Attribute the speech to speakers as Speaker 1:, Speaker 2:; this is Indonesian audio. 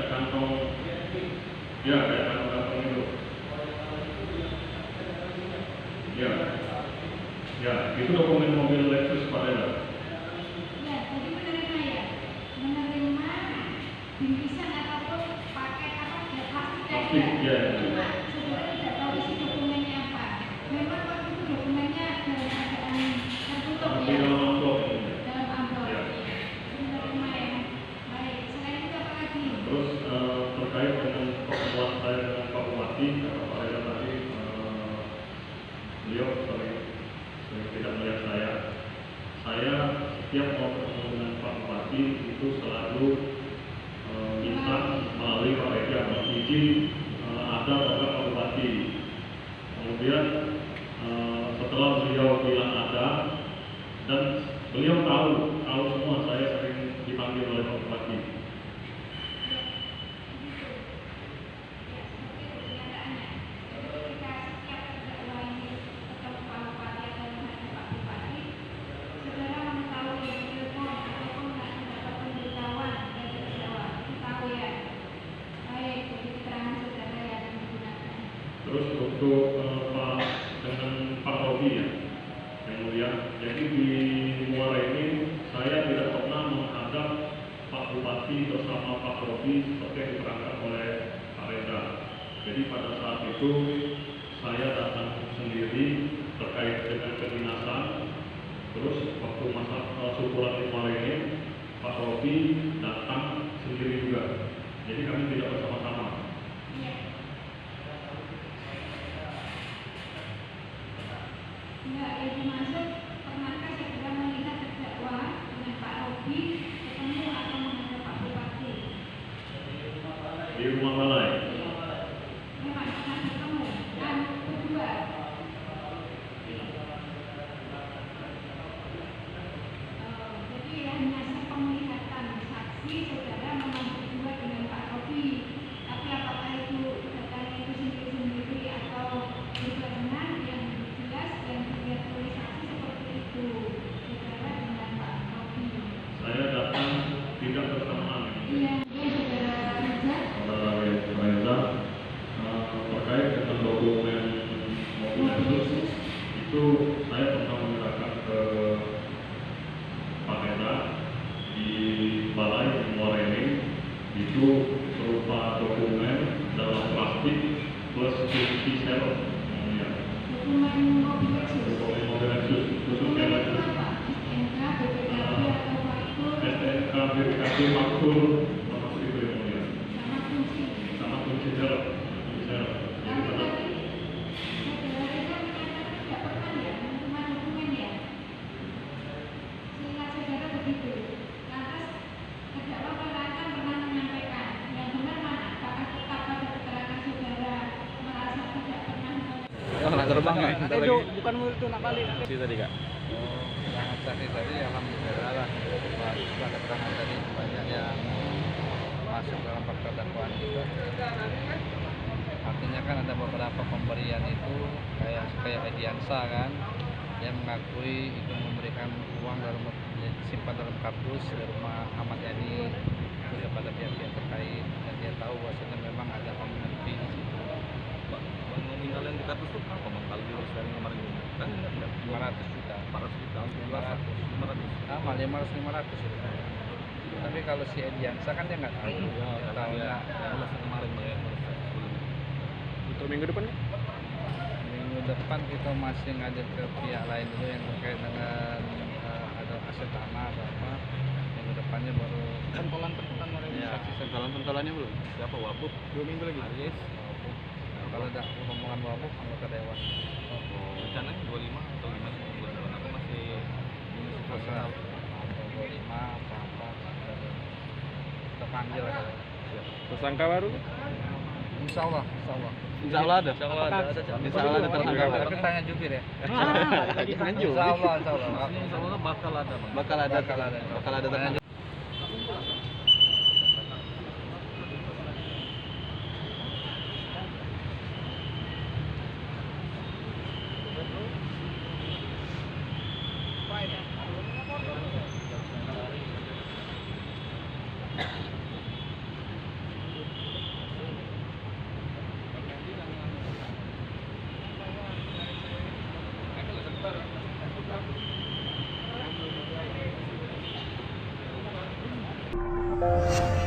Speaker 1: kantong, ya kayak kantong itu. Ya, ya itu dokumen mobil Lexus Pak Reza.
Speaker 2: Ya, jadi menerima ya, menerima bingkisan ataupun paket apa ya plastik
Speaker 1: ya.
Speaker 2: Cuma saudara tidak tahu isi dokumennya apa. Memang waktu itu dokumennya dalam keadaan tertutup ya. Dalam amplop.
Speaker 1: Ya.
Speaker 2: Menerima ya. Baik, selain itu apa lagi?
Speaker 1: Terus terkait dengan pertemuan saya dengan Pak Bupati, kata Pak Reza tadi, beliau sering tidak melihat saya. Saya setiap mau ketemu dengan Pak Bupati itu selalu minta melalui Pak Reza izin ada oleh Pak Bupati. Kemudian setelah beliau bilang ada dan beliau tahu semua saya sering dipanggil oleh Pak Bupati. Terus untuk dengan Pak Robi ya, yang mulia, jadi di Muara ini saya tidak pernah menghadap Pak Bupati bersama Pak Robi seperti yang diterangkan oleh Pak Reza. Jadi pada saat itu saya datang sendiri terkait dengan kedinasan. Terus waktu masa syukuran di Muara ini Pak Robi datang sendiri juga. Jadi kami tidak bersama-sama.
Speaker 2: Enggak, yang dimaksud pernahkah saudara melihat terdakwa dengan Pak Robi ketemu atau menghadap Pak Bupati?
Speaker 1: Di rumah balai.
Speaker 2: Memang pernah ketemu dan berdua. Jadi hanya sepenglihatan saksi saudara memang berdua dengan Pak Robi. Tapi apakah itu datanya itu sendiri-sendiri atau berbarengan yang jelas yang dilihat oleh saksi seperti itu saudara dengan Pak Robi.
Speaker 1: Saya datang tidak bersamaan.
Speaker 2: Iya, saudara Reza.
Speaker 1: Saudara Reza terkait dengan dokumen mobil Lexus itu saya pernah menyerahkan ke Pak Reza di balai di Muara ini. Itu berupa dokumen dalam plastik plus kunci sel.
Speaker 2: Dokumen mobil Lexus.
Speaker 1: Dokumen mobil Lexus khususnya Lexus.
Speaker 2: STNK, BPKB atau faktur.
Speaker 1: STNK, BPKB, faktur, termasuk itu yang mulia. Sama kunci sel.
Speaker 2: Tapi tadi saudara Reza menyatakan tidak pernah ya menerima dokumen ya. Seingat saudara begitu. Lantas terdakwa mengatakan pernah menyampaikan yang benar mana? Apakah tetap pada keterangan saudara merasa tidak pernah
Speaker 3: terbang ya?
Speaker 4: Itu bukan murid itu nak balik.
Speaker 3: Tadi kak.
Speaker 4: Sangat tadi alhamdulillah lah. Setelah keterangan tadi banyak yang masuk dalam fakta dakwaan juga. Artinya kan ada beberapa pemberian itu kayak Ediansa kan, dia mengakui itu memberikan uang dalam simpan dalam kardus di rumah Ahmad Yani itu kepada pihak-pihak terkait dan dia tahu bahwasanya memang ada komitmen fee di situ.
Speaker 3: Nominal yang di kartus itu apa bang? Kalau diurus dari kemarin kan
Speaker 4: 500 juta.
Speaker 3: 400 juta, 500.
Speaker 4: Sama 500 itu. Tapi kalau si Ediansa kan dia nggak tahu. Dia tahu
Speaker 3: Ya, kemarin bang ya.
Speaker 4: Untuk minggu depan? Minggu depan kita masih ngajak ke pihak lain dulu yang terkait dengan ada aset tanah atau apa. Minggu depannya baru pentolan
Speaker 3: Pentolannya belum? Siapa Wabuk?
Speaker 4: 2 minggu lagi.
Speaker 3: Aris.
Speaker 4: Kalau ada rombongan Wabuk anggota dewan.
Speaker 3: Rencananya 25 atau gimana? Aku masih
Speaker 4: Pasal atau 25 apa kita panggil lah.
Speaker 3: tersangka baru?
Speaker 4: Insya Allah.
Speaker 3: Insya Allah ada. Insya Allah ada tersangka baru.
Speaker 4: Tapi tanya jubir ya.
Speaker 3: Lanjut.
Speaker 4: Insya Allah.
Speaker 3: Insya Allah bakal ada bang. Bakal ada tersangka.
Speaker 2: Pak.